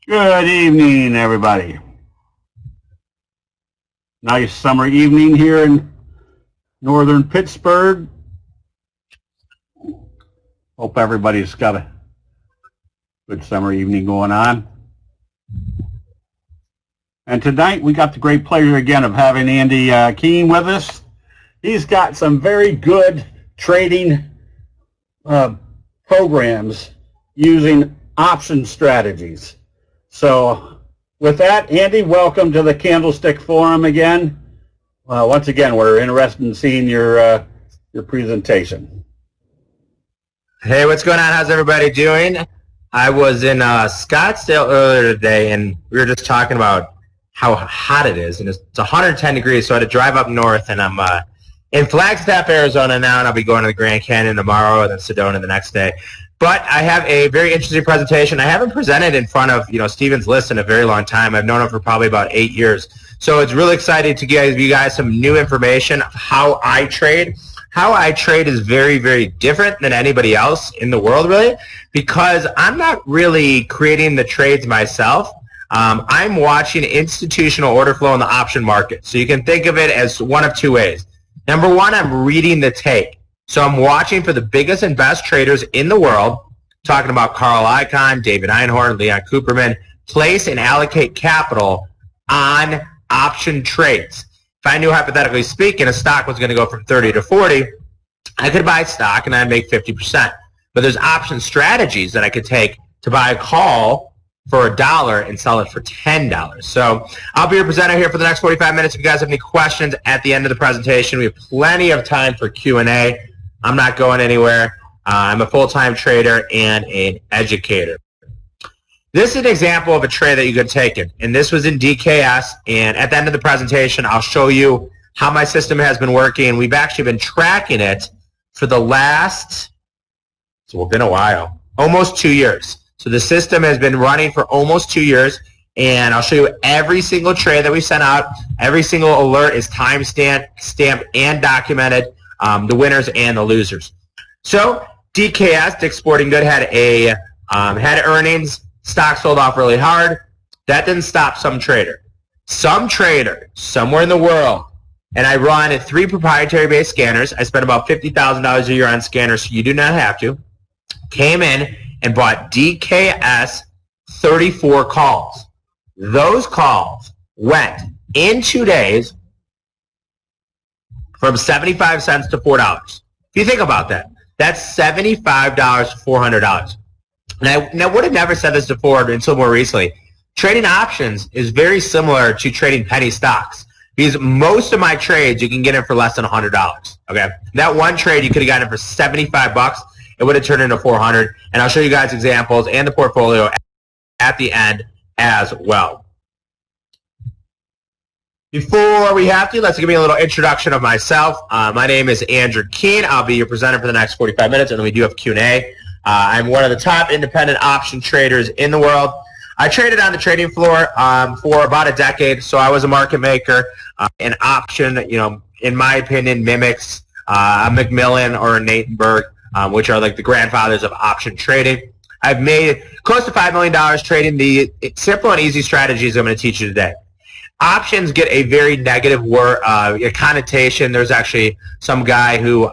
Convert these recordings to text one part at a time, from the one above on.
Good evening, everybody. Nice summer evening here in northern Pittsburgh. Hope everybody's got a good summer evening going on. And tonight we got the great pleasure again of having Andy Keene with us. He's got some very good trading programs using option strategies. So with that, Andy, welcome to the Candlestick Forum again. Once again, we're interested in seeing your presentation. Hey, what's going on? How's everybody doing? I was in Scottsdale earlier today, and we were just talking about how hot it is, and it's 110 degrees, so I had to drive up north, and I'm in Flagstaff, Arizona now, and I'll be going to the Grand Canyon tomorrow, and then Sedona the next day. But I have a very interesting presentation. I haven't presented in front of Stephen's List in a very long time. I've known him for probably about 8 years. So it's really exciting to give you guys some new information of how I trade. How I trade is very, very different than anybody else in the world, really, because I'm not really creating the trades myself. I'm watching institutional order flow in the option market. So you can think of it as one of two ways. Number one, I'm reading the tape. So I'm watching for the biggest and best traders in the world, talking about Carl Icahn, David Einhorn, Leon Cooperman, place and allocate capital on option trades. If I knew, hypothetically speaking, a stock was going to go from 30 to 40, I could buy stock and I'd make 50%. But there's option strategies that I could take to buy a call for $1 and sell it for $10. So I'll be your presenter here for the next 45 minutes. If you guys have any questions at the end of the presentation, we have plenty of time for Q&A. I'm not going anywhere. I'm a full-time trader and an educator. This is an example of a trade that you could take in, and this was in DKS, and at the end of the presentation, I'll show you how my system has been working. We've actually been tracking it for the last, it's been a while, almost 2 years. So the system has been running for almost 2 years, and I'll show you every single trade that we sent out. Every single alert is time-stamped and documented, the winners and the losers. So DKS, Dick's Sporting Good, had earnings. Stock sold off really hard. That didn't stop some trader. Some trader somewhere in the world, and I run 3 proprietary-based scanners. I spend about $50,000 a year on scanners, so you do not have to. Came in and bought DKS 34 calls. Those calls went in 2 days from 75 cents to $4. If you think about that, that's $75 to $400. And I would have never said this before until more recently. Trading options is very similar to trading penny stocks, because most of my trades you can get in for less than $100. Okay, that one trade you could have gotten for 75 bucks. It would have turned into 400, and I'll show you guys examples and the portfolio at the end as well. Before we have to, let's give me a little introduction of myself. My name is Andrew Keene. I'll be your presenter for the next 45 minutes, and then we do have Q&A. I'm one of the top independent option traders in the world. I traded on the trading floor for about a decade, so I was a market maker. An option, in my opinion, mimics a McMillan or a Natenberg, which are like the grandfathers of option trading. I've made close to $5 million trading the simple and easy strategies I'm going to teach you today. Options get a very negative word, connotation. There's actually some guy who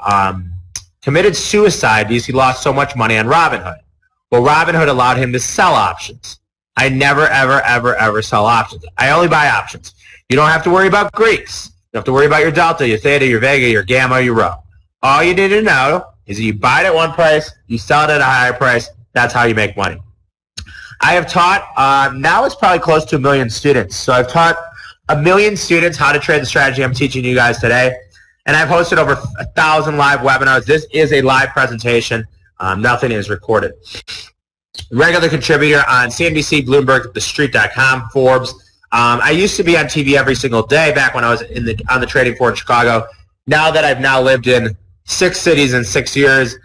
committed suicide because he lost so much money on Robinhood. Well, Robinhood allowed him to sell options. I never, ever, ever, ever sell options. I only buy options. You don't have to worry about Greeks. You don't have to worry about your Delta, your Theta, your Vega, your Gamma, your Rho. All you need to know is that you buy it at one price, you sell it at a higher price. That's how you make money. I have taught, now it's probably close to 1 million students. So I've taught 1 million students how to trade the strategy I'm teaching you guys today. And I've hosted over 1,000 live webinars. This is a live presentation. Nothing is recorded. Regular contributor on CNBC, Bloomberg, TheStreet.com, Forbes. I used to be on TV every single day back when I was on the trading floor in Chicago. Now that I've now lived in 6 cities in 6 years,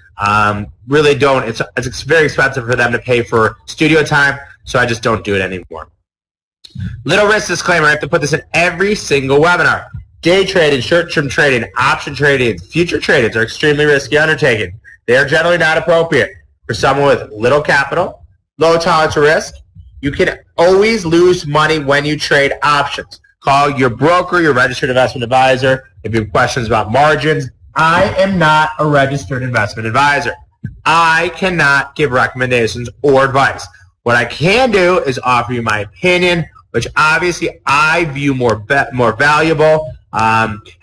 really don't. It's very expensive for them to pay for studio time, so I just don't do it anymore. Little risk disclaimer. I have to put this in every single webinar. Day trading, short-term trading, option trading, future tradings are extremely risky undertakings. They are generally not appropriate for someone with little capital, low tolerance of risk, You can always lose money when you trade options. Call your broker, your registered investment advisor, if you have questions about margins. I am not a registered investment advisor. I cannot give recommendations or advice. What I can do is offer you my opinion, which obviously I view more valuable.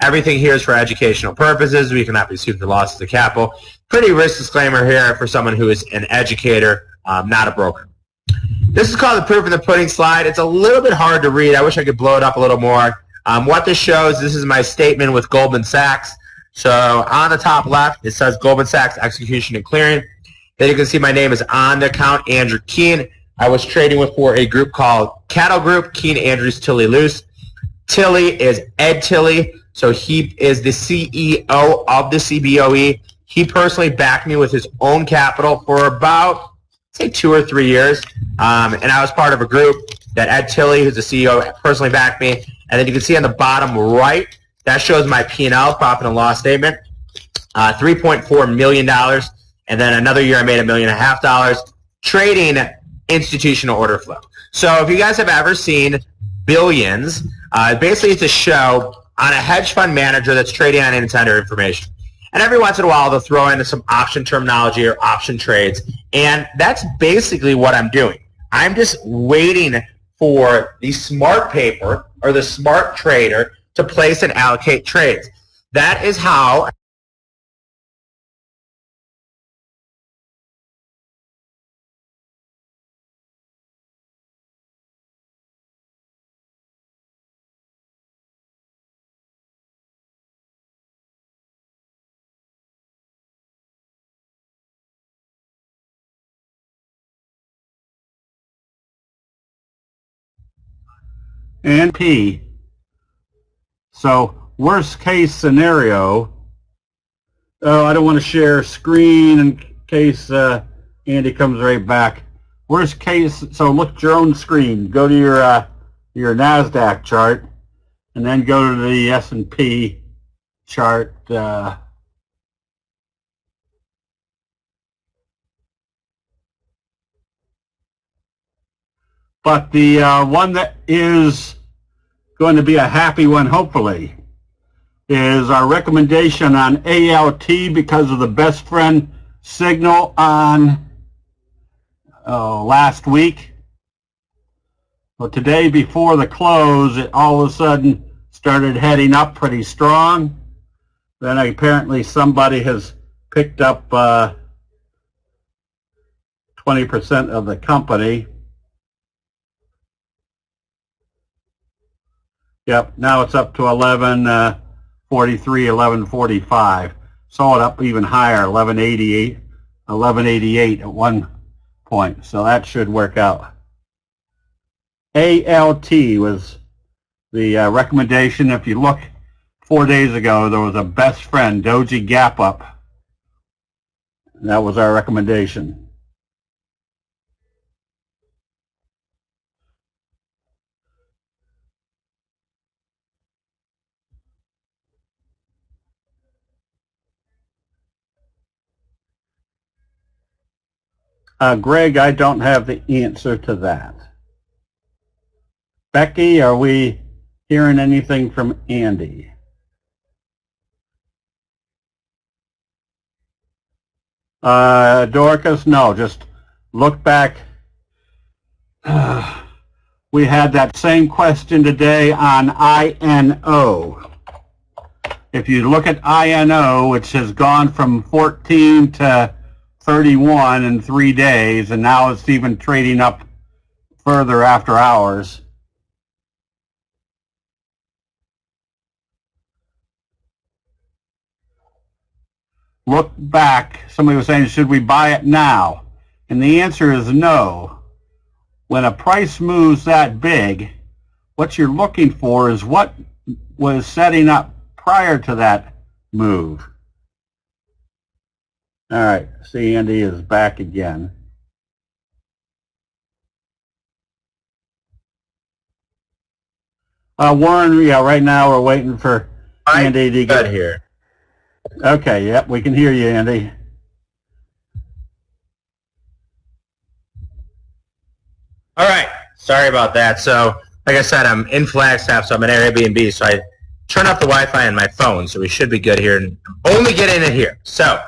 Everything here is for educational purposes. We cannot be sued for losses of capital. Pretty risk disclaimer here for someone who is an educator, not a broker. This is called the proof in the pudding slide. It's a little bit hard to read. I wish I could blow it up a little more. What this shows, this is my statement with Goldman Sachs. So on the top left, it says Goldman Sachs Execution and Clearing. Then you can see my name is on the account, Andrew Keene. I was trading with for a group called Cattle Group, Keene, Andrews, Tilley, Luce. Tilley is Ed Tilley, so he is the CEO of the CBOE. He personally backed me with his own capital for about, say, 2 or 3 years, and I was part of a group that Ed Tilley, who's the CEO, personally backed me. And then you can see on the bottom right, that shows my P&L, profit and loss statement, $3.4 million. And then another year I made $1.5 million trading institutional order flow. So if you guys have ever seen Billions, basically it's a show on a hedge fund manager that's trading on insider information. And every once in a while they'll throw in some option terminology or option trades. And that's basically what I'm doing. I'm just waiting for the smart paper or the smart trader to place and allocate trades. That is how and P. So worst case scenario, I don't want to share screen in case Andy comes right back. Worst case, so look at your own screen. Go to your NASDAQ chart, and then go to the S&P chart. But the one that is going to be a happy one, hopefully, is our recommendation on ALT because of the best friend signal on last week. Well, today before the close, it all of a sudden started heading up pretty strong. Then apparently somebody has picked up 20% of the company. Yep, now it's up to 1143, 1145. Saw it up even higher, 1188 at one point. So that should work out. ALT was the recommendation. If you look 4 days ago, there was a best friend, Doji Gap Up. That was our recommendation. Greg, I don't have the answer to that. Becky, are we hearing anything from Andy? Dorcas, no, just look back. We had that same question today on INO. If you look at INO, which has gone from 14 to 31 in 3 days, and now it's even trading up further after hours. Look back. Somebody was saying, should we buy it now? And the answer is no. When a price moves that big, what you're looking for is what was setting up prior to that move. All right, see, Andy is back again. Warren, yeah, right now we're waiting for Andy to get here. Okay, yep, we can hear you, Andy. All right. Sorry about that. So, like I said, I'm in Flagstaff, so I'm in Airbnb, so I turn off the Wi-Fi on my phone, so we should be good here. And only get in it here. So,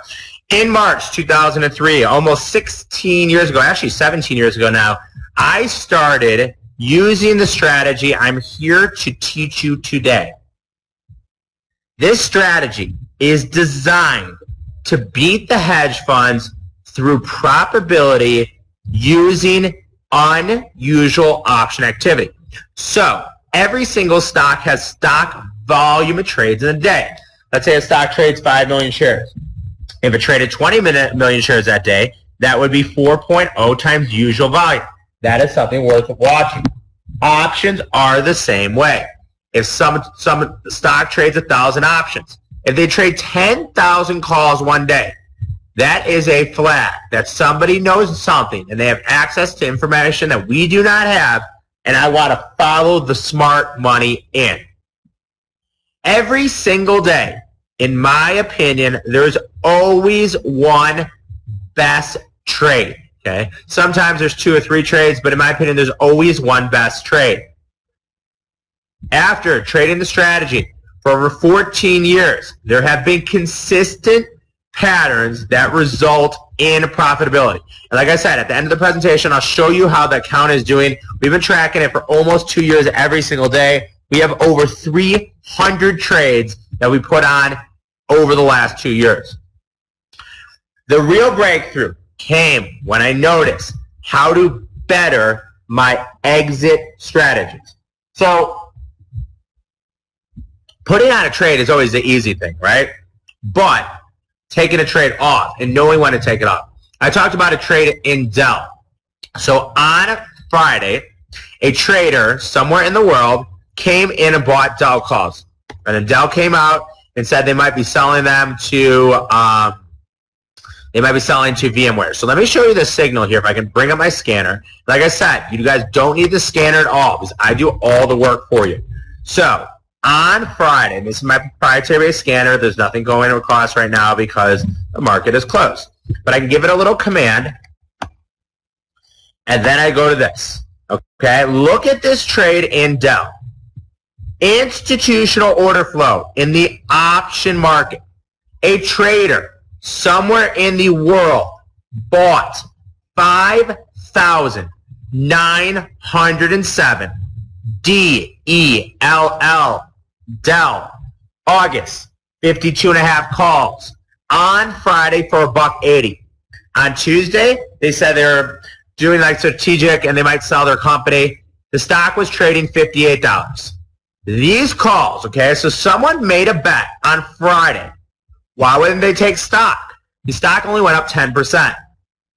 in March 2003, almost 16 years ago, actually 17 years ago now, I started using the strategy I'm here to teach you today. This strategy is designed to beat the hedge funds through probability using unusual option activity. So every single stock has stock volume of trades in a day. Let's say a stock trades 5 million shares. If it traded 20 million shares that day, that would be 4.0 times usual volume. That is something worth watching. Options are the same way. If some stock trades 1,000 options, if they trade 10,000 calls one day, that is a flag that somebody knows something and they have access to information that we do not have, and I want to follow the smart money in. Every single day, in my opinion, there's always one best trade. Okay? Sometimes there's 2 or 3 trades, but in my opinion, there's always one best trade. After trading the strategy for over 14 years, there have been consistent patterns that result in profitability. And like I said, at the end of the presentation, I'll show you how the account is doing. We've been tracking it for almost 2 years every single day. We have over 300 trades that we put on over the last 2 years. The real breakthrough came when I noticed how to better my exit strategies. So putting on a trade is always the easy thing, right? But taking a trade off and knowing when to take it off. I talked about a trade in Dell. So on Friday, a trader somewhere in the world came in and bought Dell calls. And then Dell came out and said they might be selling them to VMware. So let me show you the signal here if I can bring up my scanner. Like I said, you guys don't need the scanner at all because I do all the work for you. So on Friday, this is my proprietary scanner. There's nothing going across right now because the market is closed. But I can give it a little command, and then I go to this. Okay, look at this trade in Dell. Institutional order flow in the option market. A trader somewhere in the world bought 5,907 DELL Dell August 52.5 calls on Friday for $1.80. On Tuesday, they said they're doing like strategic and they might sell their company. The stock was trading $58. These calls, okay, so someone made a bet on Friday. Why wouldn't they take stock? The stock only went up 10%.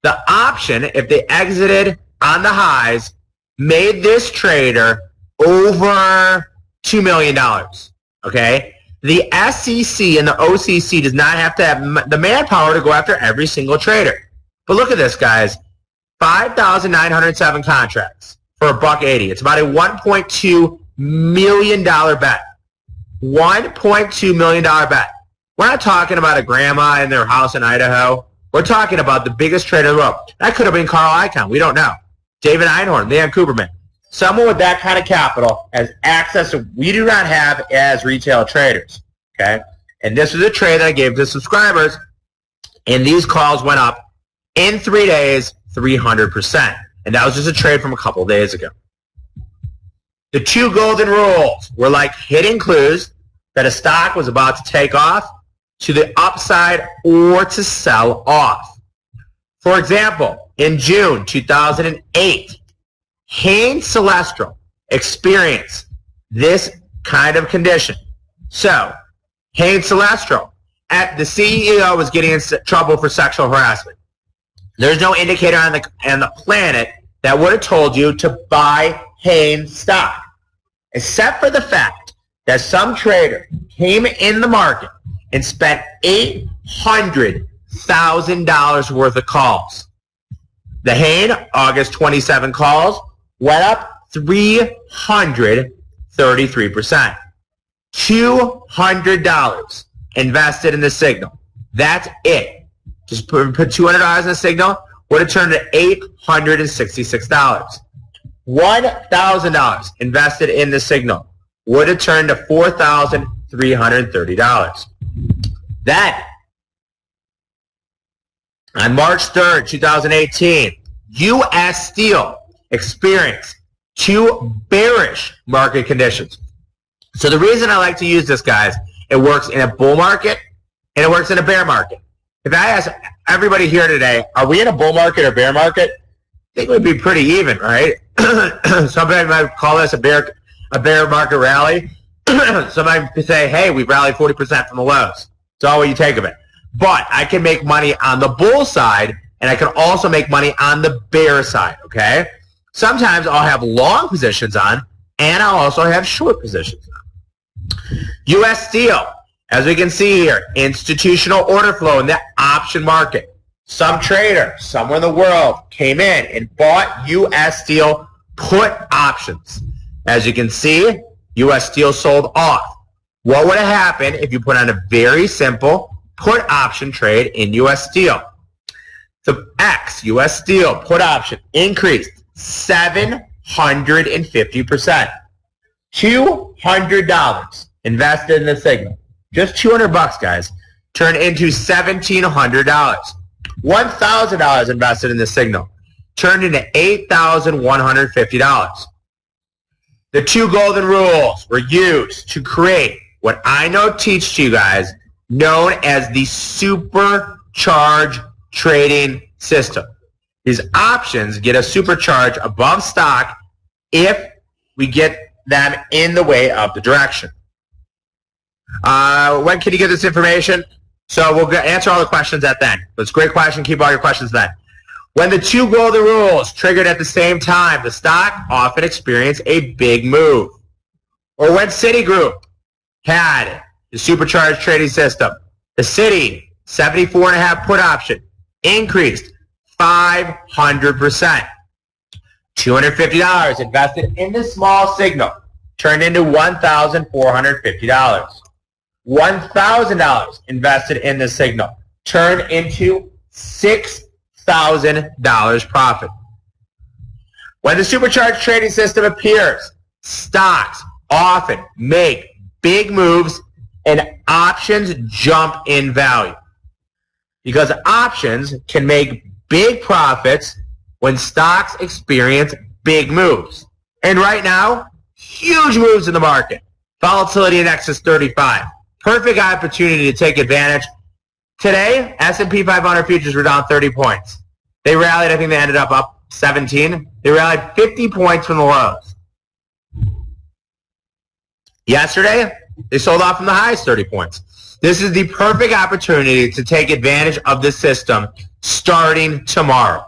The option, if they exited on the highs, made this trader over $2 million, okay? The SEC and the OCC does not have to have the manpower to go after every single trader. But look at this, guys. 5,907 contracts for $1.80. It's about a $1.2 million bet. $1.2 million bet. We're not talking about a grandma in their house in Idaho. We're talking about the biggest trader in the world. That could have been Carl Icahn. We don't know. David Einhorn, Leon Cooperman. Someone with that kind of capital has access to we do not have as retail traders. Okay? And this was a trade that I gave to subscribers, and these calls went up in 3 days 300%. And that was just a trade from a couple of days ago. The 2 golden rules were like hidden clues that a stock was about to take off to the upside or to sell off. For example, in June 2008, Hain Celestial experienced this kind of condition. So, Hain Celestial, the CEO was getting in trouble for sexual harassment. There's no indicator on the planet that would have told you to buy Hain stock, except for the fact that some trader came in the market and spent $800,000 worth of calls. The Hain August 27 calls went up 333%. $200 invested in the signal. That's it. Just put $200 in the signal, would have turned to $866. $1,000 invested in the signal would have turned to $4,330. Then, on March 3rd, 2018, U.S. Steel experienced two bearish market conditions. So the reason I like to use this, guys, it works in a bull market and it works in a bear market. If I ask everybody here today, are we in a bull market or bear market? I think it would be pretty even, right? Somebody might call this a bear market rally. Somebody might say, hey, we've rallied 40% from the lows. It's all what you take of it. But I can make money on the bull side, and I can also make money on the bear side, okay? Sometimes I'll have long positions on, and I'll also have short positions on. U.S. Steel, as we can see here, institutional order flow in the option market. Some trader somewhere in the world came in and bought U.S. Steel put options. As you can see, U.S. Steel sold off. What would have happened if you put on a very simple put option trade in U.S. Steel? The X, U.S. Steel put option, increased 750%. $200 invested in the signal. Just $200, guys, turned into $1,700. $1,000 invested in the signal turned into $8,150. The two golden rules were used to create what I know teach to you guys, known as the Supercharged trading system. These options get a supercharge above stock if we get them in the way of the direction. When can you get this information? So we'll answer all the questions at then. It's a great question. Keep all your questions then. When the two golden rules triggered at the same time, the stock often experienced a big move. Or when Citigroup had the supercharged trading system, the Citi 74.5 put option increased 500%. $250 invested in the small signal turned into $1,450. $1,000 invested in the signal turned into $6,000 profit. When the supercharged trading system appears, stocks often make big moves and options jump in value. Because options can make big profits when stocks experience big moves. And right now, huge moves in the market. Volatility index is 35. Perfect opportunity to take advantage. Today, S&P 500 futures were down 30 points. They rallied, I think they ended up 17. They rallied 50 points from the lows. Yesterday, they sold off from the highs 30 points. This is the perfect opportunity to take advantage of the system starting tomorrow.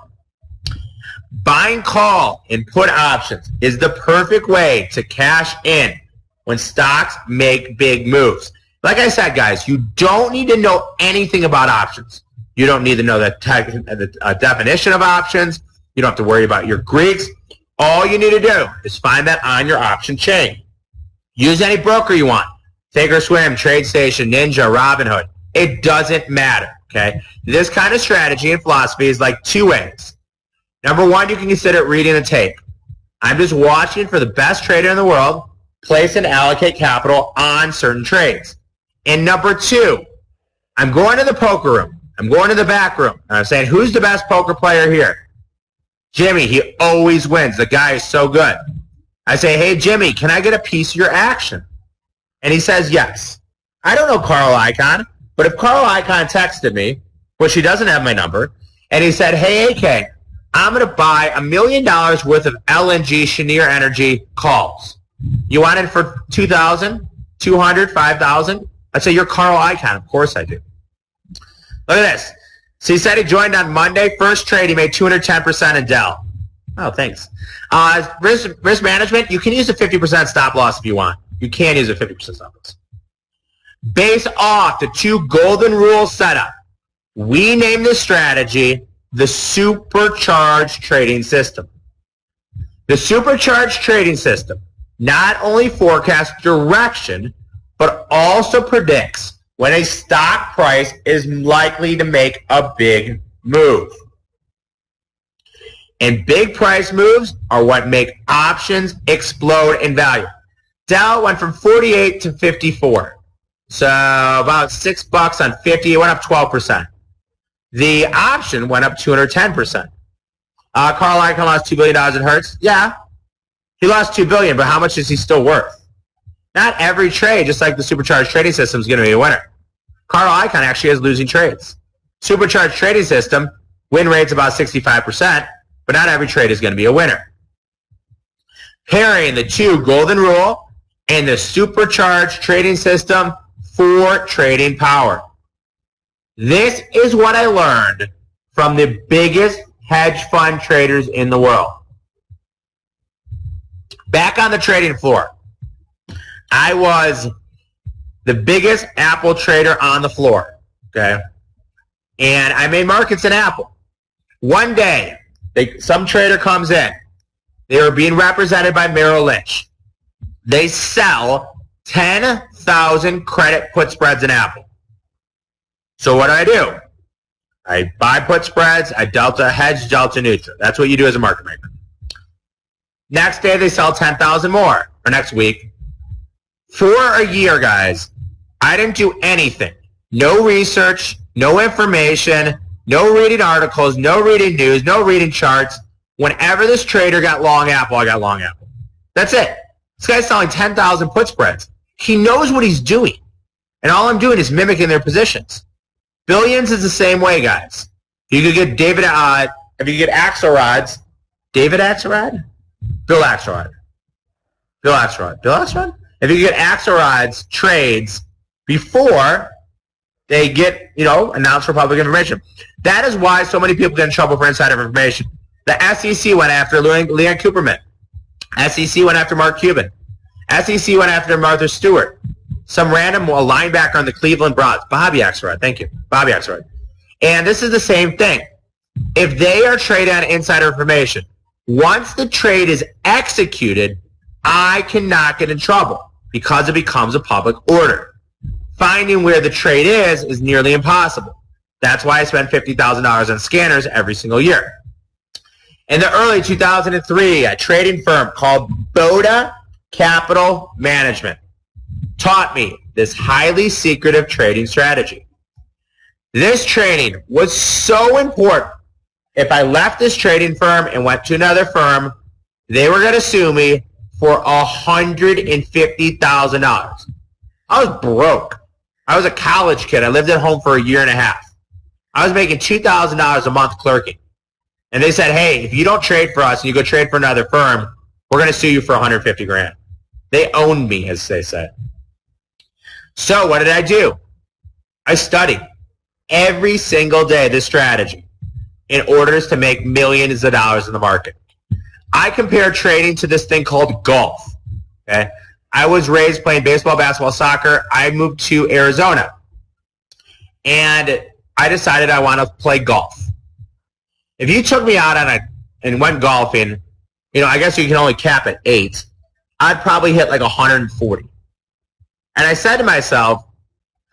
Buying call and put options is the perfect way to cash in when stocks make big moves. Like I said, guys, you don't need to know anything about options. You don't need to know the definition of options. You don't have to worry about your Greeks. All you need to do is find that on your option chain. Use any broker you want. Thinkorswim, TradeStation, Ninja, Robinhood. It doesn't matter, okay? This kind of strategy and philosophy is like two ways. Number one, you can consider reading the tape. I'm just watching for the best trader in the world place and allocate capital on certain trades. And number two, I'm going to the poker room. I'm going to the back room. And I'm saying, who's the best poker player here? Jimmy, he always wins. The guy is so good. I say, hey, Jimmy, can I get a piece of your action? And he says, yes. I don't know Carl Icahn, but if Carl Icahn texted me, which he doesn't have my number, and he said, hey, AK, I'm going to buy $1 million worth of LNG Cheniere Energy calls. You want it for $2,000, $200, $5,000? I'd say, you're Carl Icahn. Of course I do. Look at this. So he said he joined on Monday. First trade, he made 210% in Dell. Oh, thanks. Risk management, you can use a 50% stop loss if you want. You can use a 50% stop loss. Based off the two golden rules setup, we named this strategy the Supercharged Trading System. The Supercharged Trading System not only forecasts direction, but also predicts when a stock price is likely to make a big move. And big price moves are what make options explode in value. Dow went from 48 to 54. So about $6 on 50. It went up 12%. The option went up 210%. Carl Icahn lost $2 billion in Hertz. Yeah, he lost $2 billion, but how much is he still worth? Not every trade, just like the supercharged trading system, is going to be a winner. Carl Icahn actually has losing trades. Supercharged trading system, win rate's about 65%, but not every trade is going to be a winner. Pairing the two golden rule and the supercharged trading system for trading power. This is what I learned from the biggest hedge fund traders in the world. Back on the trading floor, I was the biggest Apple trader on the floor, okay? And I made markets in Apple. One day, some trader comes in. They were being represented by Merrill Lynch. They sell 10,000 credit put spreads in Apple. So what do? I buy put spreads, I delta hedge, delta neutral. That's what you do as a market maker. Next day, they sell 10,000 more, or next week. For a year, guys, I didn't do anything. No research, no information, no reading articles, no reading news, no reading charts. Whenever this trader got long Apple, I got long Apple. That's it. This guy's selling 10,000 put spreads. He knows what he's doing. And all I'm doing is mimicking their positions. Billions is the same way, guys. You could get if you get Axelrod's, David Axelrod? Bill Axelrod. Bill Axelrod. Bill Axelrod? If you get Axelrod's trades before they get, announced for public information. That is why so many people get in trouble for insider information. The SEC went after Leon Cooperman. SEC went after Mark Cuban. SEC went after Martha Stewart. Some random linebacker on the Cleveland Browns. Bobby Axelrod. Thank you. Bobby Axelrod. And this is the same thing. If they are trading on insider information, once the trade is executed, I cannot get in trouble because it becomes a public order. Finding where the trade is nearly impossible. That's why I spend $50,000 on scanners every single year. In the early 2003, a trading firm called Boda Capital Management taught me this highly secretive trading strategy. This training was so important. If I left this trading firm and went to another firm, they were going to sue me for $150,000. I was broke. I was a college kid. I lived at home for a year and a half. I was making $2,000 a month clerking. And they said, hey, if you don't trade for us and you go trade for another firm, we're going to sue you for $150,000. They owned me, as they said. So what did I do? I studied every single day this strategy in order to make millions of dollars in the market. I compare trading to this thing called golf. Okay? I was raised playing baseball, basketball, soccer. I moved to Arizona. And I decided I want to play golf. If you took me out and went golfing, I guess you can only cap at 8. I'd probably hit like 140. And I said to myself,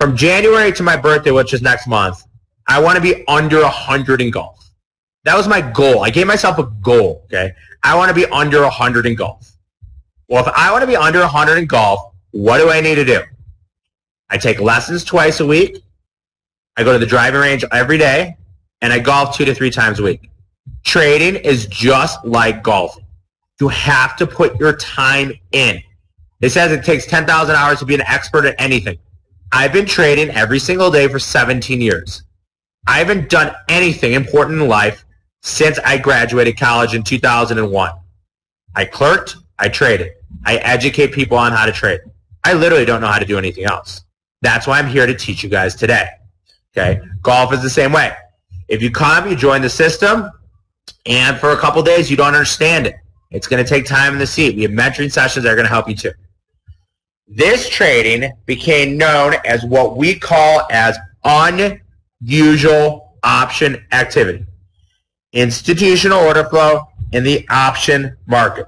from January to my birthday, which is next month, I want to be under 100 in golf. That was my goal. I gave myself a goal, okay? I want to be under 100 in golf. Well, if I want to be under 100 in golf, what do I need to do? I take lessons twice a week. I go to the driving range every day, and I golf 2 to 3 times a week. Trading is just like golfing. You have to put your time in. It says it takes 10,000 hours to be an expert at anything. I've been trading every single day for 17 years. I haven't done anything important in life since I graduated college in 2001. I clerked, I traded. I educate people on how to trade. I literally don't know how to do anything else. That's why I'm here to teach you guys today. Okay? Golf is the same way. If you come, you join the system, and for a couple days you don't understand it. It's going to take time in the seat. We have mentoring sessions that are going to help you too. This trading became known as what we call as unusual option activity. Institutional order flow in the option market.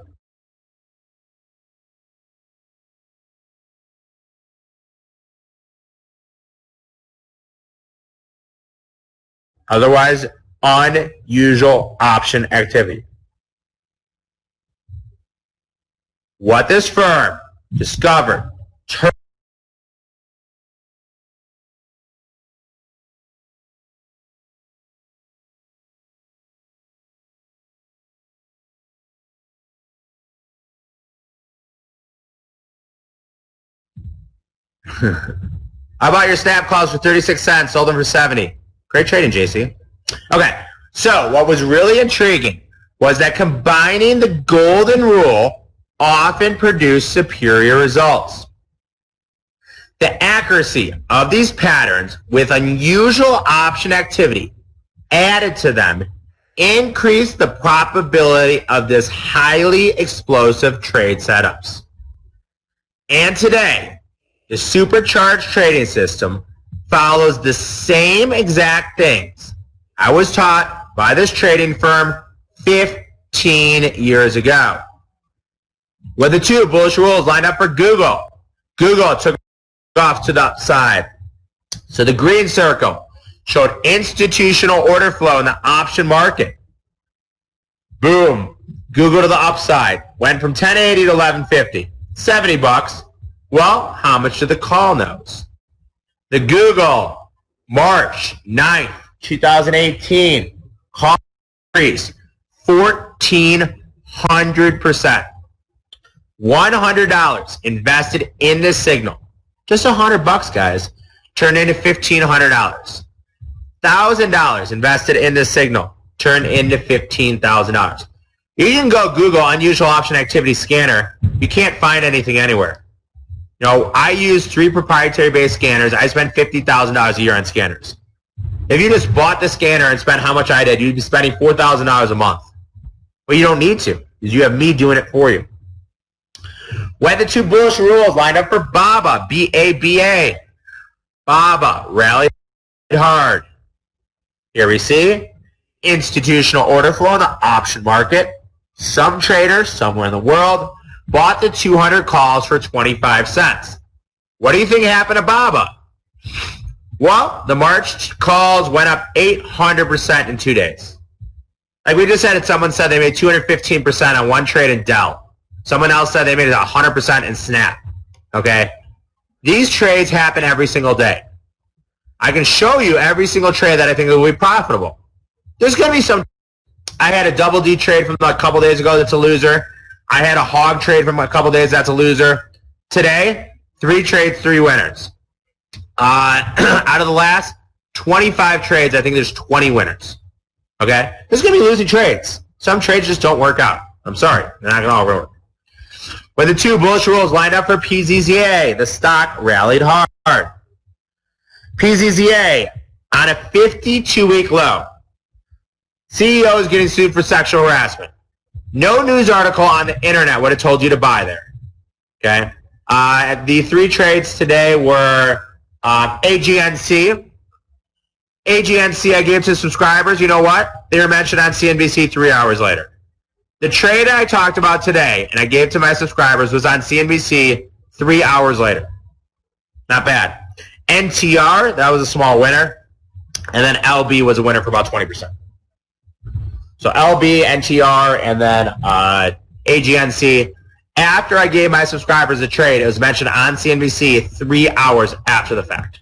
Otherwise, unusual option activity. what this firm discovered I bought your snap calls for 36 cents, sold them for 70. Great trading, JC. Okay, so what was really intriguing was that combining the golden rule often produced superior results. The accuracy of these patterns with unusual option activity added to them increased the probability of this highly explosive trade setups. And today, the supercharged trading system follows the same exact things I was taught by this trading firm 15 years ago. With the two bullish rules lined up for Google, Google took off to the upside. So the green circle showed institutional order flow in the option market. Boom. Google to the upside. Went from 1080 to 1150. 70 bucks. Well, how much did the call knows? The Google March 9th, 2018 call increase 1,400%. $100 invested in this signal. Just $100, guys, turned into $1,500. $1,000 invested in this signal turned into $15,000. You can go Google unusual option activity scanner. You can't find anything anywhere. You know, I use 3 proprietary-based scanners. I spend $50,000 a year on scanners. If you just bought the scanner and spent how much I did, you'd be spending $4,000 a month. But you don't need to, because you have me doing it for you. When the two bullish rules lined up for BABA, B-A-B-A. BABA rallied hard. Here we see institutional order flow in the option market. Some traders somewhere in the world bought the 200 calls for 25 cents. What do you think happened to BABA? Well, the March calls went up 800% in 2 days. Like we just said, someone said they made 215% on one trade in Dell. Someone else said they made it 100% in Snap. Okay? These trades happen every single day. I can show you every single trade that I think will be profitable. There's going to be some. I had a double D trade from a couple days ago that's a loser. I had a hog trade from a couple days that's a loser. Today, 3 trades, 3 winners. Out of the last 25 trades, I think there's 20 winners. Okay? There's going to be losing trades. Some trades just don't work out. I'm sorry. They're not going to all work. When the two bullish rules lined up for PZZA, the stock rallied hard. PZZA on a 52-week low. CEO is getting sued for sexual harassment. No news article on the internet would have told you to buy there. Okay? The 3 trades today were AGNC. AGNC I gave to subscribers. You know what? They were mentioned on CNBC 3 hours later. The trade I talked about today and I gave to my subscribers was on CNBC 3 hours later. Not bad. NTR, that was a small winner. And then LB was a winner for about 20%. So LB, NTR, and then AGNC. After I gave my subscribers a trade, it was mentioned on CNBC 3 hours after the fact.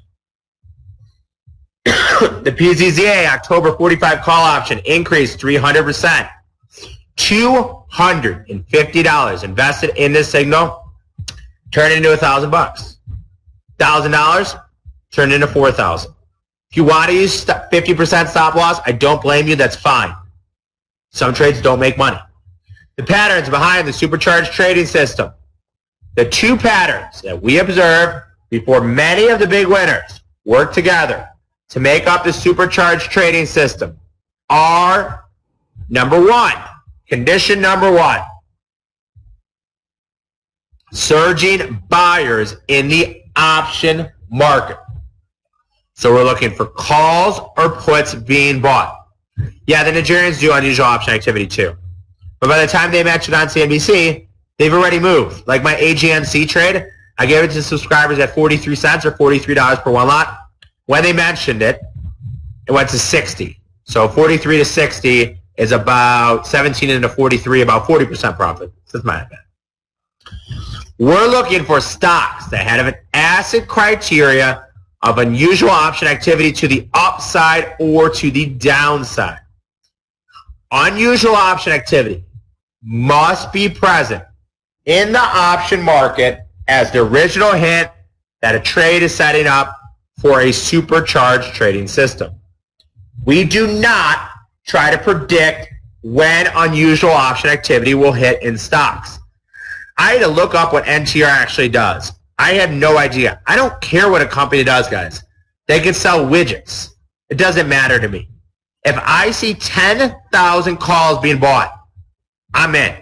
The PZZA October 45 call option increased 300%. $250 invested in this signal turned into $1,000. $1,000 turned into $4,000. If you want to use 50% stop loss, I don't blame you. That's fine. Some trades don't make money. The patterns behind the supercharged trading system. The 2 patterns that we observed before many of the big winners work together to make up the supercharged trading system are, number 1, condition number 1, surging buyers in the option market. So we're looking for calls or puts being bought. Yeah, the Nigerians do unusual option activity too. But by the time they mentioned on CNBC, they've already moved. Like my AGNC trade, I gave it to subscribers at 43 cents or $43 per one lot. When they mentioned it, it went to 60. So 43 to 60 is about 17 into 43, about 40% profit. That's not bad. We're looking for stocks that have an asset criteria of unusual option activity to the upside or to the downside. Unusual option activity must be present in the option market as the original hint that a trade is setting up for a supercharged trading system. We do not try to predict when unusual option activity will hit in stocks. I had to look up what NTR actually does. I have no idea. I don't care what a company does, guys. They can sell widgets. It doesn't matter to me. If I see 10,000 calls being bought, I'm in.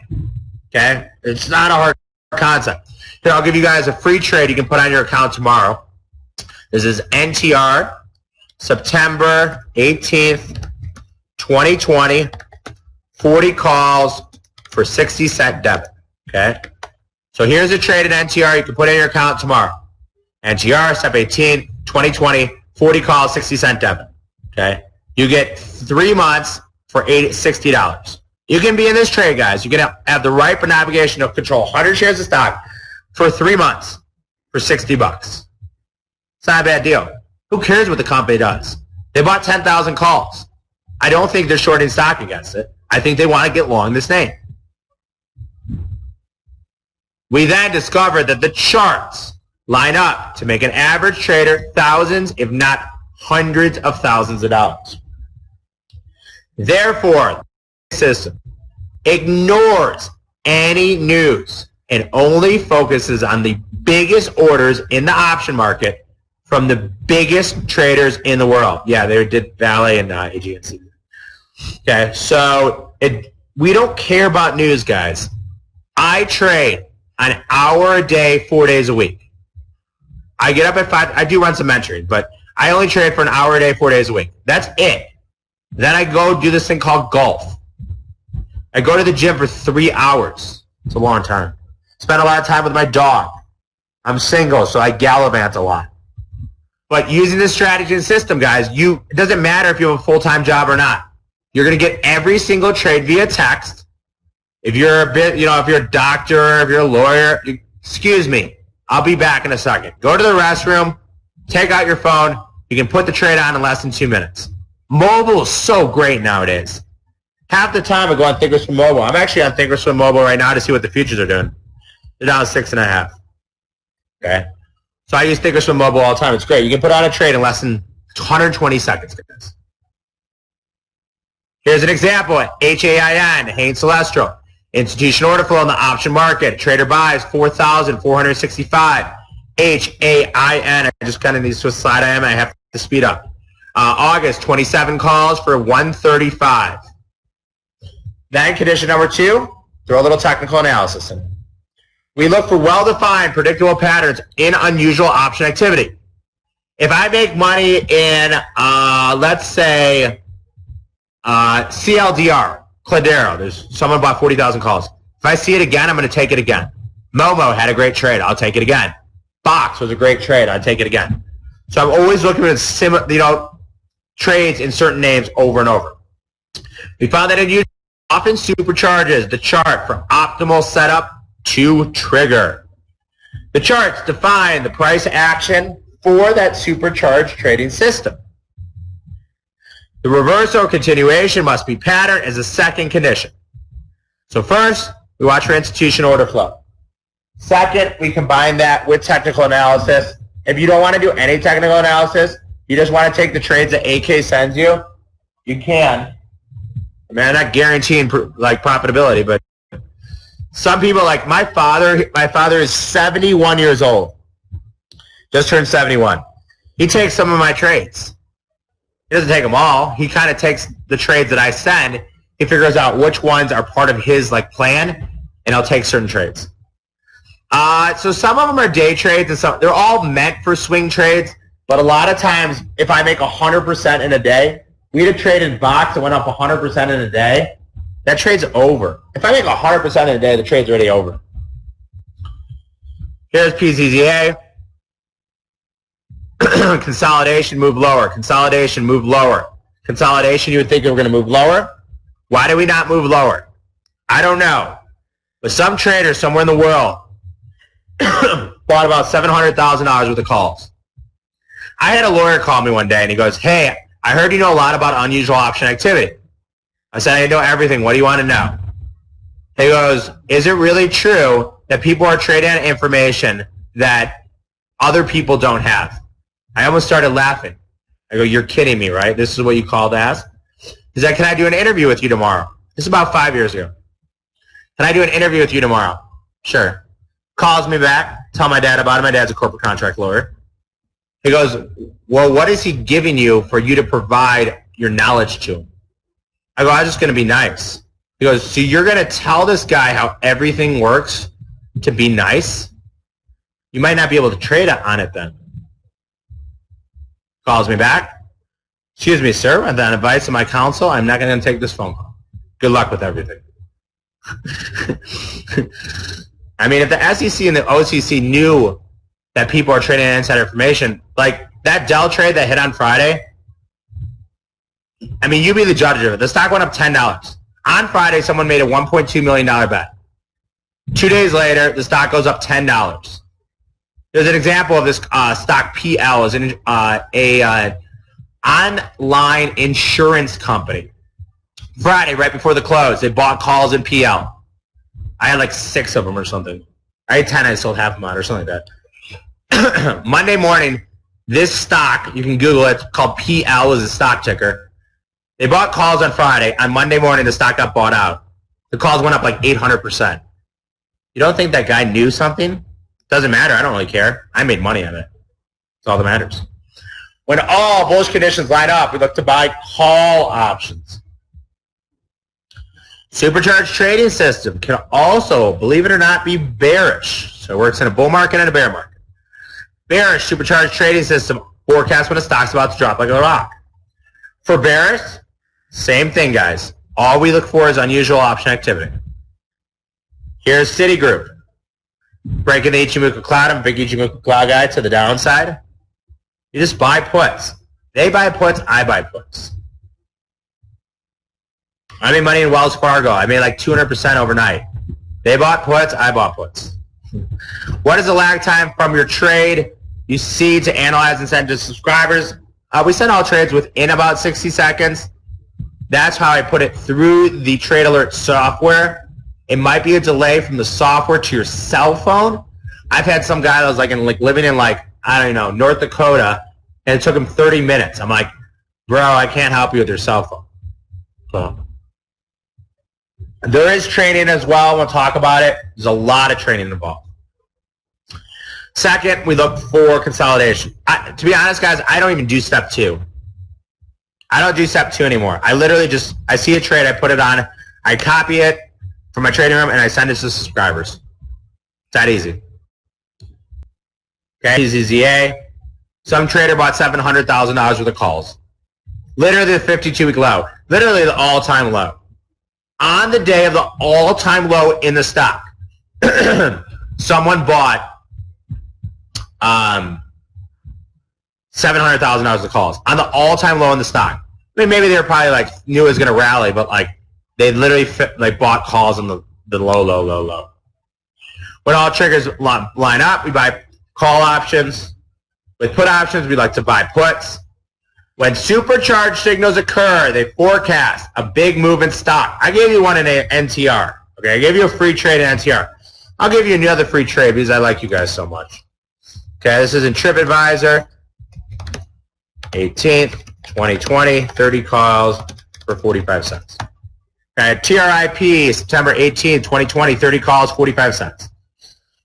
Okay? It's not a hard concept. Here, I'll give you guys a free trade you can put on your account tomorrow. This is NTR, September 18th, 2020. 40 calls for 60-cent debit. Okay? So here's a trade in NTR you can put in your account tomorrow. NTR, Sep 18, 2020, 40 calls, 60-cent debit. Okay? You get 3 months for $60. You can be in this trade, guys. You can have the right and obligation to control 100 shares of stock for 3 months for $60. It's not a bad deal. Who cares what the company does? They bought 10,000 calls. I don't think they're shorting stock against it. I think they want to get long this name. We then discovered that the charts line up to make an average trader thousands, if not hundreds of thousands of dollars. Therefore, the system ignores any news and only focuses on the biggest orders in the option market from the biggest traders in the world. Yeah, they did Valet and AGNC. Okay, so we don't care about news, guys. I trade an hour a day, 4 days a week. I get up at 5. I do run some mentoring, but I only trade for an hour a day, 4 days a week. That's it. Then I go do this thing called golf. I go to the gym for 3 hours. It's a long time. Spend a lot of time with my dog. I'm single, so I gallivant a lot. But using this strategy and system, guys, it doesn't matter if you have a full-time job or not. You're going to get every single trade via text. If you're if you're a doctor, if you're a lawyer, excuse me, I'll be back in a second. Go to the restroom, take out your phone. You can put the trade on in less than 2 minutes. Mobile is so great nowadays. Half the time I go on Thinkorswim Mobile. I'm actually on Thinkorswim Mobile right now to see what the futures are doing. They're down 6.5. Okay? So I use Thinkorswim Mobile all the time. It's great. You can put on a trade in less than 120 seconds, guys. Here's an example. HAIN, Hain Celestial. Institutional order flow in the option market. Trader buys 4,465. HAIN. I just kind of need to switch slide I am. I have to speed up. August, 27 calls for 135. Then condition number 2, throw a little technical analysis in. We look for well-defined, predictable patterns in unusual option activity. If I make money in, let's say, CLDR, Cladero, there's someone bought 40,000 calls. If I see it again, I'm going to take it again. Momo had a great trade. I'll take it again. Box was a great trade. I'll take it again. So I'm always looking at trades in certain names over and over. We found that it often supercharges the chart for optimal setup to trigger. The charts define the price action for that supercharged trading system. The reversal or continuation must be patterned as a second condition. So first, we watch for institutional order flow. Second, we combine that with technical analysis. If you don't want to do any technical analysis, you just want to take the trades that AK sends you, you can. I mean, I'm not guaranteeing profitability, but some people, like my father is 71 years old. Just turned 71. He takes some of my trades. He doesn't take them all. He kind of takes the trades that I send. He figures out which ones are part of his plan, and I'll take certain trades. So some of them are day trades, and they're all meant for swing trades. But a lot of times, if I make 100% in a day, we had a trade in Box that went up 100% in a day. That trade's over. If I make 100% in a day, the trade's already over. Here's PZZA. Consolidation, move lower. Consolidation, move lower. Consolidation, you would think we were going to move lower. Why do we not move lower? I don't know. But some trader somewhere in the world bought about $700,000 worth of calls. I had a lawyer call me one day, and he goes, hey, I heard you know a lot about unusual option activity. I said, I know everything. What do you want to know? He goes, is it really true that people are trading on information that other people don't have? I almost started laughing. I go, you're kidding me, right? This is what you called to ask? He said, can I do an interview with you tomorrow? This is about 5 years ago. Can I do an interview with you tomorrow? Sure. Calls me back, tell my dad about it. My dad's a corporate contract lawyer. He goes, well, what is he giving you for you to provide your knowledge to him? I go, I'm just going to be nice. He goes, so you're going to tell this guy how everything works to be nice? You might not be able to trade on it then. Calls me back. Excuse me, sir. On the advice of my counsel, I'm not going to take this phone call. Good luck with everything. I mean, if the SEC and the OCC knew that people are trading on insider information, like that Dell trade that hit on Friday, I mean, you be the judge of it. The stock went up $10. On Friday, someone made a $1.2 million bet. 2 days later, the stock goes up $10. There's an example of this stock PL is an online insurance company. Friday, right before the close, they bought calls in PL. I had like 6 of them or something. I had 10, I sold half of them out or something like that. Monday morning, this stock, you can Google it, called PL is a stock ticker. They bought calls on Friday. On Monday morning, the stock got bought out. The calls went up like 800%. You don't think that guy knew something? Doesn't matter. I don't really care. I made money on it. That's all that matters. When all bullish conditions line up, we look to buy call options. Supercharged trading system can also, believe it or not, be bearish. So it works in a bull market and a bear market. Bearish supercharged trading system forecasts when a stock's about to drop like a rock. For bearish, same thing, guys. All we look for is unusual option activity. Here's Citigroup. Breaking the Ichimoku cloud. I'm a big Ichimoku cloud guy to the downside. You just buy puts. They buy puts, I buy puts. I made money in Wells Fargo. I made like 200% overnight. They bought puts, I bought puts. What is the lag time from your trade you see to analyze and send to subscribers? We send all trades within about 60 seconds. That's how I put it through the Trade Alert software. It might be a delay from the software to your cell phone. I've had some guy that was living in I don't know, North Dakota, and it took him 30 minutes. I'm like, bro, I can't help you with your cell phone. So there is training as well. We'll talk about it. There's a lot of training involved. Second, we look for consolidation. To be honest, guys, I don't even do step 2. I don't do step 2 anymore. I literally I see a trade, I put it on, I copy it from my trading room, and I send it to subscribers. It's that easy. Okay, ZZA. Some trader bought $700,000 worth of calls. Literally the 52-week low. Literally the all-time low. On the day of the all-time low in the stock, someone bought $700,000 of calls on the all-time low in the stock. I mean, maybe they were probably knew it was going to rally, but they literally bought calls on the low. When all triggers line up, we buy call options. With put options, we like to buy puts. When supercharged signals occur, they forecast a big move in stock. I gave you one in NTR. Okay, I gave you a free trade in NTR. I'll give you another free trade because I like you guys so much. Okay, this is in TripAdvisor. 18th, 2020, 30 calls for 45 cents. Okay, TRIP, September 18th, 2020, 30 calls, 45 cents.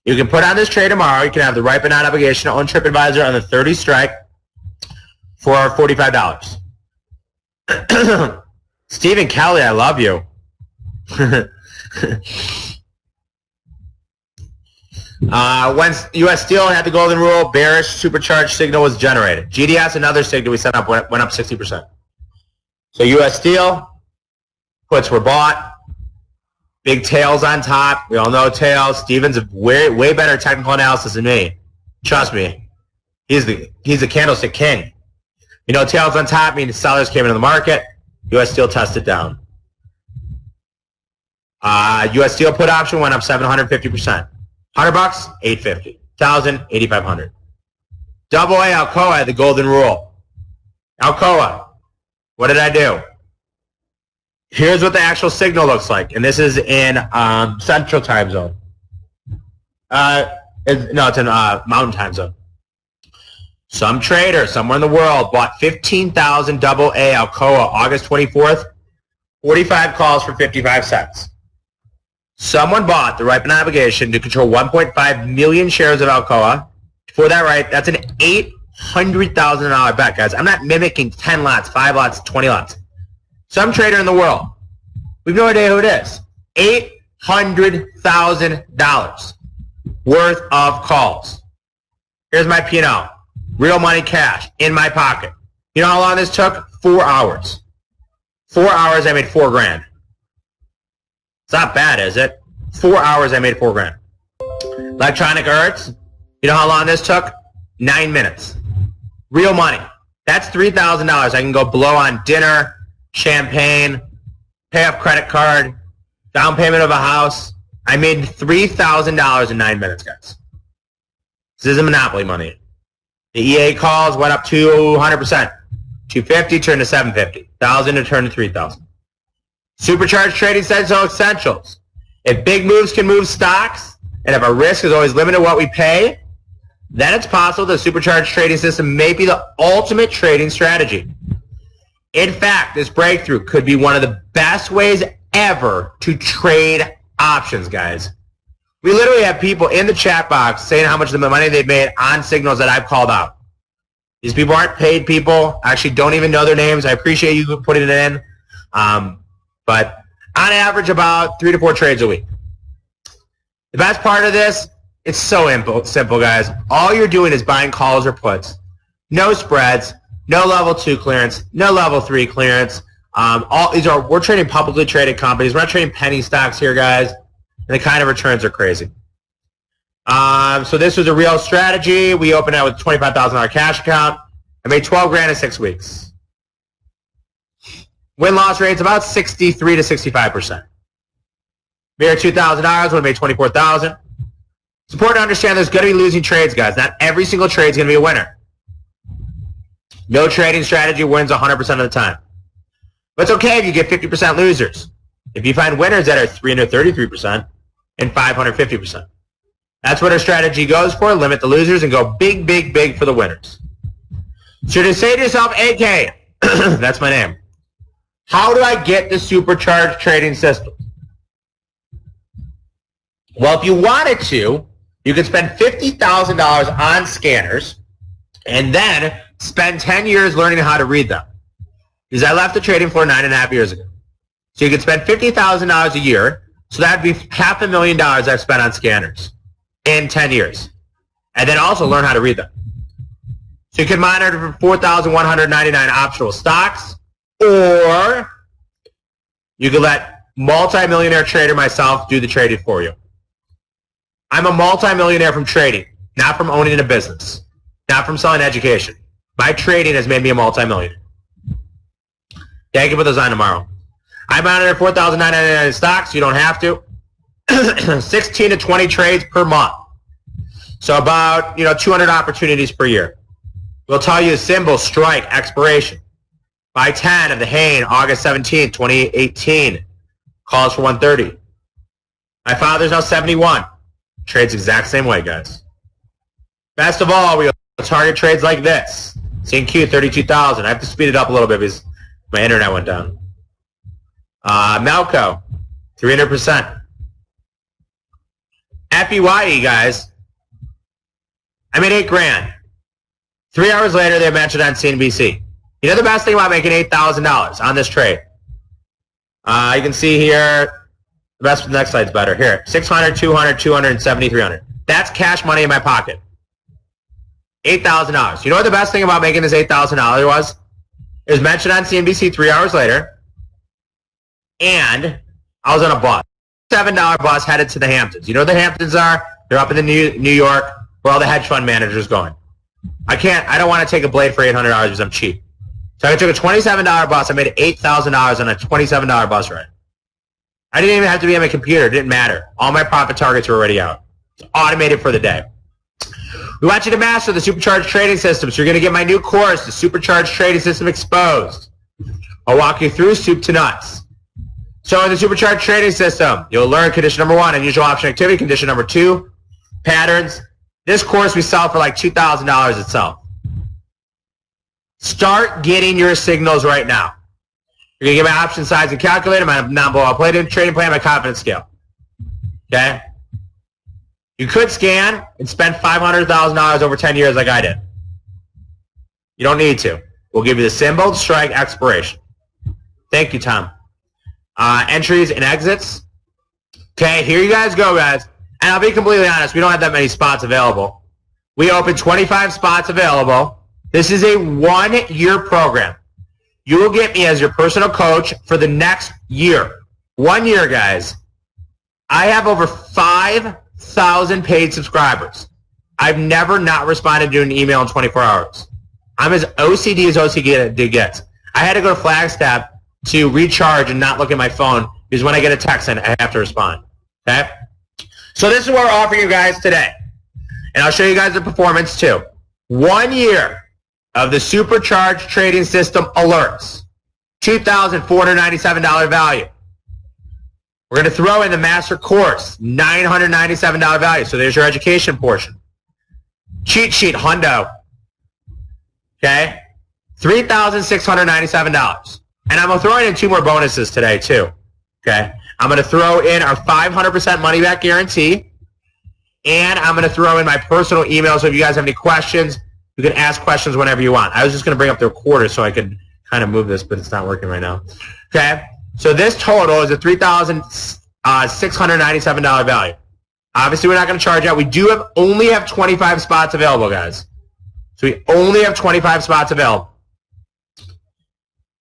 You can put on this trade tomorrow. You can have the right but not obligation to own TripAdvisor on the 30 strike for $45. Stephen Kelly, I love you. When U.S. Steel had the golden rule, bearish supercharged signal was generated. GDS, another signal we set up, went up 60%. So U.S. Steel, puts were bought. Big tails on top. We all know tails. Steven's a way better technical analysis than me. Trust me. He's the candlestick king. You know, tails on top means sellers came into the market. U.S. Steel tested down. U.S. Steel put option went up 750%. $100, 850. 1,000, 8,500. Double A Alcoa had the golden rule. Alcoa, what did I do? Here's what the actual signal looks like, and this is in Central Time Zone. It's in Mountain Time Zone. Some trader somewhere in the world bought 15,000 double A Alcoa August 24th, 45 calls for 55 cents. Someone bought the right obligation to control 1.5 million shares of Alcoa. For that right, that's an $800,000 bet, guys. I'm not mimicking 10 lots, 5 lots, 20 lots. Some trader in the world. We have no idea who it is. $800,000 worth of calls. Here's my P&L. Real money cash in my pocket. You know how long this took? 4 hours. 4 hours, I made $4,000. It's not bad, is it? 4 hours, I made $4,000. Electronic Arts. You know how long this took? 9 minutes. Real money. That's $3,000. I can go blow on dinner, champagne, pay off credit card, down payment of a house. I made $3,000 in 9 minutes, guys. This isn't monopoly money. The EA calls went up 200%. 250 turned to 750. 1,000 to turn to 3,000. Supercharged trading essentials. If big moves can move stocks, and if our risk is always limited to what we pay, then it's possible the supercharged trading system may be the ultimate trading strategy. In fact, this breakthrough could be one of the best ways ever to trade options, guys. We literally have people in the chat box saying how much of the money they've made on signals that I've called out. These people aren't paid people. I actually don't even know their names. I appreciate you putting it in. But on average, about 3 to 4 trades a week. The best part of this, it's so simple, guys. All you're doing is buying calls or puts. No spreads, no level 2 clearance, no level 3 clearance. We're trading publicly traded companies. We're not trading penny stocks here, guys. And the kind of returns are crazy. So this was a real strategy. We opened out with a $25,000 cash account. I made $12,000 in 6 weeks. Win-loss rate's about 63 to 65%. Made $2,000, would have made $24,000. It's important to understand there's going to be losing trades, guys. Not every single trade is going to be a winner. No trading strategy wins 100% of the time. But it's okay if you get 50% losers. If you find winners that are 333% and 550%. That's what our strategy goes for. Limit the losers and go big, big, big for the winners. So to say to yourself, AK, that's my name. How do I get the supercharged trading system? Well, if you wanted to, you could spend $50,000 on scanners and then spend 10 years learning how to read them. Because I left the trading floor 9.5 years ago. So you could spend $50,000 a year. So that would be $500,000 I've spent on scanners in 10 years. And then also learn how to read them. So you can monitor for 4,199 optional stocks, or you could let multi-millionaire trader myself do the trading for you. I'm a multi-millionaire from trading, not from owning a business, not from selling education. My trading has made me a multi-millionaire. Yeah, I can put those on tomorrow. I monitor 4,999 stocks. You don't have to. 16 to 20 trades per month. So about 200 opportunities per year. We'll tell you the symbol, strike, expiration. Buy 10 of the Hain, August 17, 2018. Calls for 130. My father's now 71. Trades exact same way, guys. Best of all, we'll target trades like this. C&Q, 32,000. I have to speed it up a little bit because my internet went down. Melco, 300%. FEYE, guys. I made $8,000. 3 hours later, they mentioned on CNBC. You know the best thing about making $8,000 on this trade? You can see here, the next slide's better. Here, 600, 200, 200, and 7,300. That's cash money in my pocket. $8,000. You know what the best thing about making this $8,000 was? It was mentioned on CNBC 3 hours later, and I was on a bus. $7 bus headed to the Hamptons. You know what the Hamptons are? They're up in the New York where all the hedge fund managers going. I don't want to take a blade for $800 because I'm cheap. So I took a $27 bus. I made $8,000 on a $27 bus ride. I didn't even have to be on my computer. It didn't matter. All my profit targets were already out. It's automated for the day. We want you to master the Supercharged trading system, so you're going to get my new course, the Supercharged Trading System Exposed. I'll walk you through soup to nuts. So in the Supercharged Trading System, you'll learn condition number 1, unusual option activity, condition number 2, patterns. This course we sell for like $2,000 itself. Start getting your signals right now. You're going to get my option size and calculator, my non-blowout play trading plan, my confidence scale. Okay? You could scan and spend $500,000 over 10 years like I did. You don't need to. We'll give you the symbol, strike, expiration. Thank you, Tom. Entries and exits. Okay, here you guys go, guys. And I'll be completely honest, we don't have that many spots available. We open 25 spots available. This is a 1-year program. You will get me as your personal coach for the next year. 1 year, guys. I have over 5,000 paid subscribers. I've never not responded to an email in 24 hours. I'm as OCD as OCD gets. I had to go to Flagstaff to recharge and not look at my phone because when I get a text, I have to respond. Okay? So this is what we're offering you guys today. And I'll show you guys the performance too. 1 year of the Supercharged Trading System alerts. $2,497 value. We're going to throw in the master course, $997 value. So there's your education portion. Cheat sheet, hundo. Okay? $3,697. And I'm going to throw in 2 more bonuses today too. Okay? I'm going to throw in our 500% money back guarantee. And I'm going to throw in my personal email. So if you guys have any questions, you can ask questions whenever you want. I was just going to bring up the recorder so I could kind of move this, but it's not working right now. Okay? So this total is a $3,697 value. Obviously, we're not going to charge out. We do only have 25 spots available, guys. So we only have 25 spots available.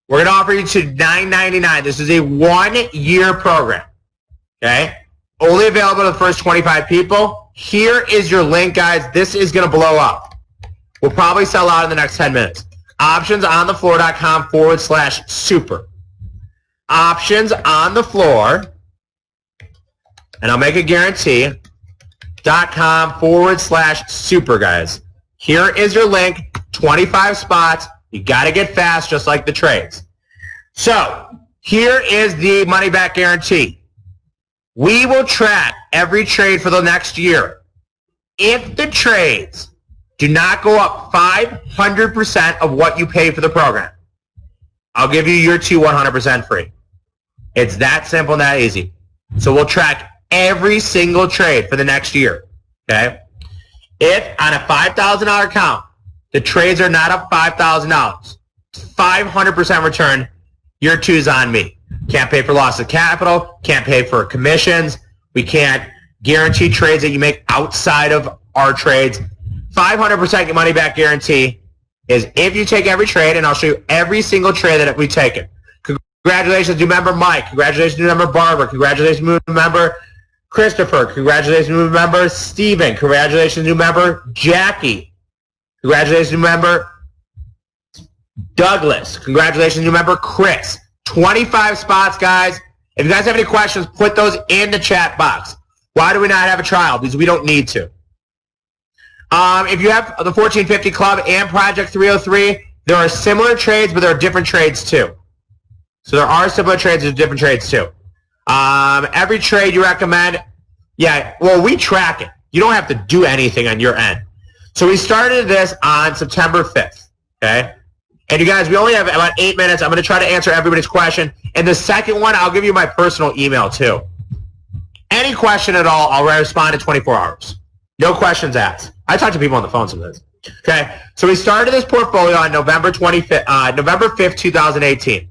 We're going to offer you to $9.99. This is a 1-year program. Okay? Only available to the first 25 people. Here is your link, guys. This is going to blow up. We'll probably sell out in the next 10 minutes. Optionsonthefloor.com/super. Options on the floor, and I'll make a guarantee, .com/super, guys. Here is your link, 25 spots. You got to get fast just like the trades. So here is the money back guarantee. We will track every trade for the next year. If the trades do not go up 500% of what you pay for the program, I'll give you your 100% free. It's that simple and that easy. So we'll track every single trade for the next year. Okay? If on a $5,000 account, the trades are not up $5,000, 500% return, your 2's on me. Can't pay for loss of capital, can't pay for commissions, we can't guarantee trades that you make outside of our trades. 500% your money back guarantee is if you take every trade, and I'll show you every single trade that we've taken. Congratulations, new member Mike. Congratulations, new member Barbara. Congratulations, new member Christopher. Congratulations, new member Steven. Congratulations, new member Jackie. Congratulations, new member Douglas. Congratulations, new member Chris. 25 spots, guys. If you guys have any questions, put those in the chat box. Why do we not have a trial? Because we don't need to. If you have the 1450 Club and Project 303, there are similar trades, but there are different trades too. So there are similar trades, there's different trades too. Every trade you recommend, yeah, well, we track it. You don't have to do anything on your end. So we started this on September 5th, okay? And you guys, we only have about 8 minutes. I'm going to try to answer everybody's question. And the second one, I'll give you my personal email too. Any question at all, I'll respond in 24 hours. No questions asked. I talk to people on the phone sometimes. Okay, so we started this portfolio on November 5th, 2018.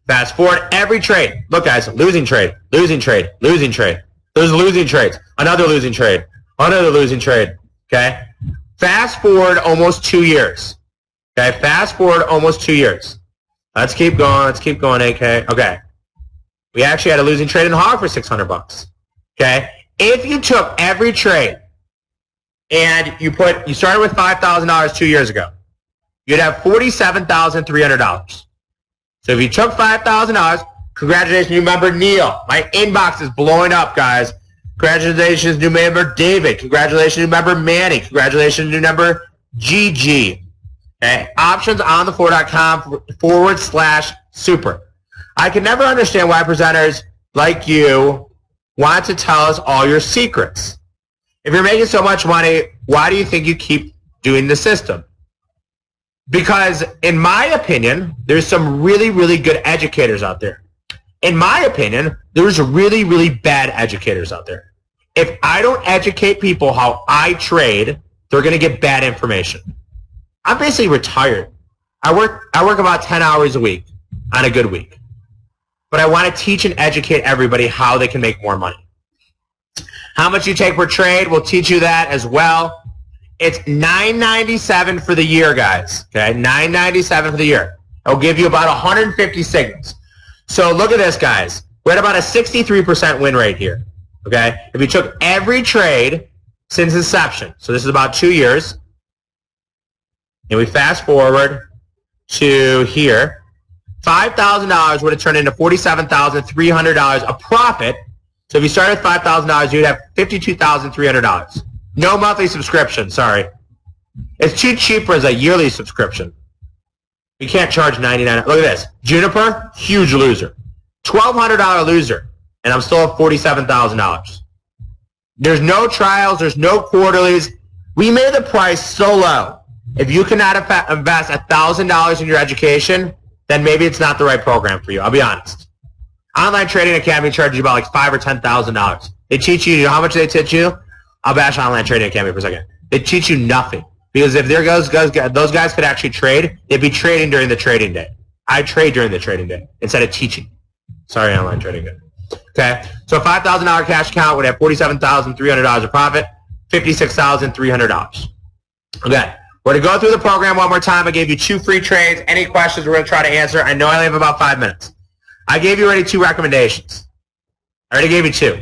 Fast forward every trade. Look, guys, losing trade, losing trade, losing trade. There's losing trades. Another losing trade. Another losing trade. Okay? Fast forward almost 2 years. Okay? Fast forward almost 2 years. Let's keep going. Let's keep going, AK. Okay. We actually had a losing trade in hog for $600. Okay? If you took every trade and you started with $5,000 2 years ago, you'd have $47,300. So if you took $5,000, congratulations, you remember Neil. My inbox is blowing up, guys. Congratulations, new member David. Congratulations, new member Manny. Congratulations, new member GG. Okay. Options on thefloor.com/super. I can never understand why presenters like you want to tell us all your secrets. If you're making so much money, why do you think you keep doing the system? Because, in my opinion, there's some really, really good educators out there. In my opinion, there's really, really bad educators out there. If I don't educate people how I trade, they're going to get bad information. I'm basically retired. I work about 10 hours a week on a good week. But I want to teach and educate everybody how they can make more money. How much you take per trade, we'll teach you that as well. It's $9.97 for the year, guys. Okay, $9.97 for the year. It'll give you about 150 signals. So look at this, guys. We're at about a 63% win rate here. Okay, if you took every trade since inception, so this is about 2 years, and we fast forward to here, $5,000 would have turned into $47,300 a profit. So if you started with $5,000, you'd have $52,300. No monthly subscription, sorry. It's too cheap as a yearly subscription. You can't charge $99. Look at this. Juniper, huge loser. $1,200 loser, and I'm still at $47,000. There's no trials. There's no quarterlies. We made the price so low. If you cannot invest $1,000 in your education, then maybe it's not the right program for you. I'll be honest. Online Trading Academy charges you about like $5,000 or $10,000. They teach you, how much they teach you? I'll bash Online Trading Academy for a second. They teach you nothing. Because if those guys could actually trade, they'd be trading during the trading day. I trade during the trading day instead of teaching. Sorry, Online Trading. Okay? So a $5,000 cash account would have $47,300 of profit, $56,300. Okay. We're going to go through the program one more time. I gave you 2 free trades. Any questions we're going to try to answer. I know I only have about 5 minutes. I gave you already 2 recommendations. I already gave you 2.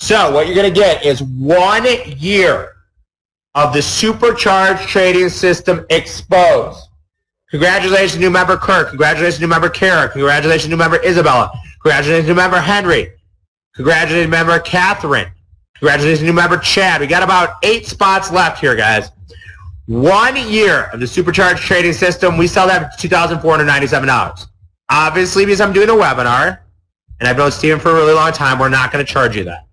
So what you're going to get is 1 year of the Supercharged trading system exposed. Congratulations, new member Kirk. Congratulations, new member Kara. Congratulations, new member Isabella. Congratulations, new member Henry. Congratulations, new member Catherine. Congratulations, new member Chad. We got about 8 spots left here, guys. 1 year of the Supercharged trading system. We sell that for $2,497. Obviously, because I'm doing a webinar, and I've known Steven for a really long time, we're not going to charge you that.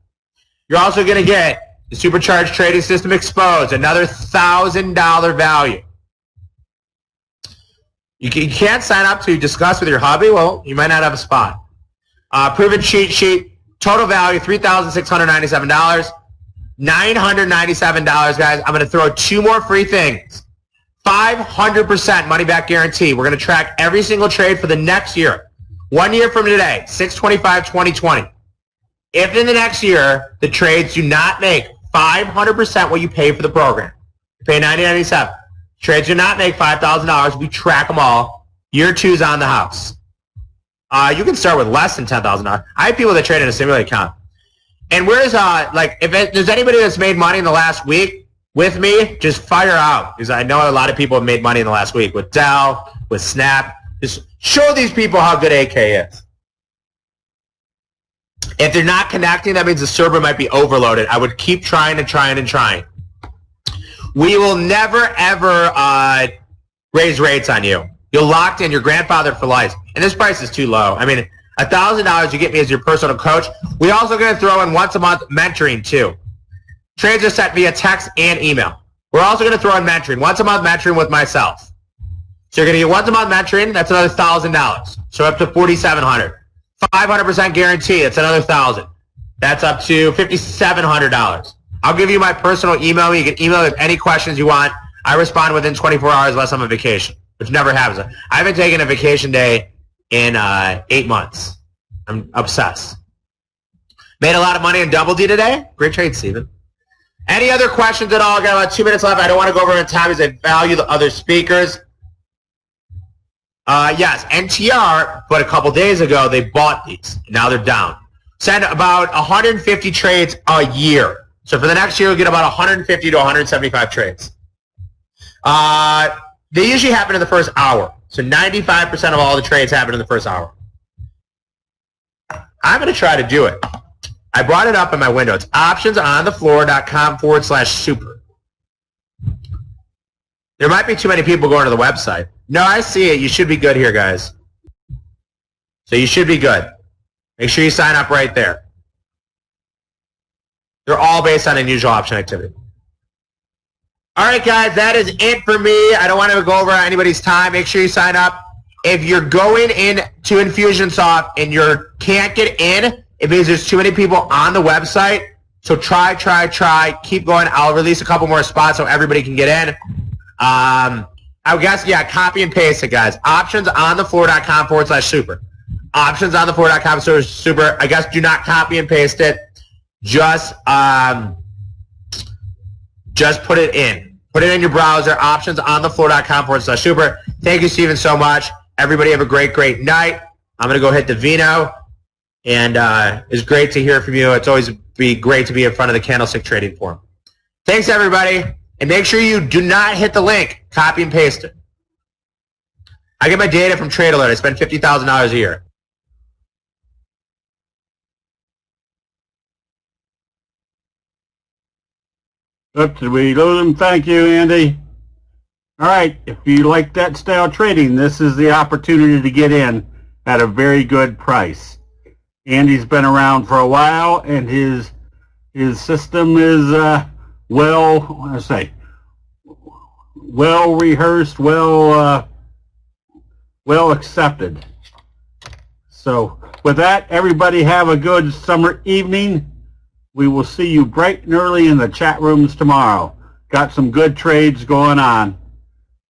You're also going to get the Supercharged trading system exposed, another $1,000 value. You can't sign up to discuss with your hubby. Well, you might not have a spot. Proven cheat sheet, total value $3,697. $997, guys. I'm going to throw 2 more free things. 500% money back guarantee. We're going to track every single trade for the next year. 1 year from today, 6/25/2020. If in the next year the trades do not make 500% what you pay for the program, you pay $997. Trades do not make $5,000. We track them all. Year 2's on the house. You can start with less than $10,000. I have people that trade in a simulated account. And where's if there's anybody that's made money in the last week with me, just fire out, because I know a lot of people have made money in the last week with Dell, with Snap. Just show these people how good AK is. If they're not connecting, that means the server might be overloaded. I would keep trying and trying and trying. We will never, ever raise rates on you. You're locked in. You're grandfathered for life. And this price is too low. I mean, $1,000 you get me as your personal coach. We're also going to throw in once a month mentoring too. Trades are sent via text and email. We're also going to throw in mentoring. Once a month mentoring with myself. So you're going to get once a month mentoring. That's another $1,000. So up to $4,700. 500% guarantee. That's another $1,000. That's up to $5,700. I'll give you my personal email. You can email with any questions you want. I respond within 24 hours unless I'm on vacation, which never happens. I haven't taken a vacation day in 8 months. I'm obsessed. Made a lot of money in Double D today. Great trade, Steven. Any other questions at all? I've got about 2 minutes left. I don't want to go over in time as I value the other speakers. Yes, NTR, but a couple days ago, they bought these. Now they're down. Send about 150 trades a year. So for the next year, you'll get about 150 to 175 trades. They usually happen in the first hour. So 95% of all the trades happen in the first hour. I'm going to try to do it. I brought it up in my window. It's optionsonthefloor.com/super. There might be too many people going to the website. No, I see it. You should be good here, guys. So you should be good. Make sure you sign up right there. They're all based on unusual option activity. All right, guys, that is it for me. I don't want to go over anybody's time. Make sure you sign up. If you're going into Infusionsoft and you can't get in, it means there's too many people on the website. So try. Keep going. I'll release a couple more spots so everybody can get in. I guess, yeah, copy and paste it, guys. Optionsonthefloor.com/super. Optionsonthefloor.com/super. I guess do not copy and paste it. Just put it in. Put it in your browser, optionsonthefloor.com/super. Thank you, Steven, so much. Everybody have a great, great night. I'm going to go hit the vino. And it's great to hear from you. It's always great to be in front of the Candlestick Trading Forum. Thanks, everybody. And make sure you do not hit the link. Copy and paste it. I get my data from Trade Alert. I spend $50,000 a year. Oops, did we lose him? Thank you, Andy. All right, if you like that style trading, this is the opportunity to get in at a very good price. Andy's been around for a while, and his system is well rehearsed, well accepted. So with that, everybody have a good summer evening. We will see you bright and early in the chat rooms tomorrow. Got some good trades going on.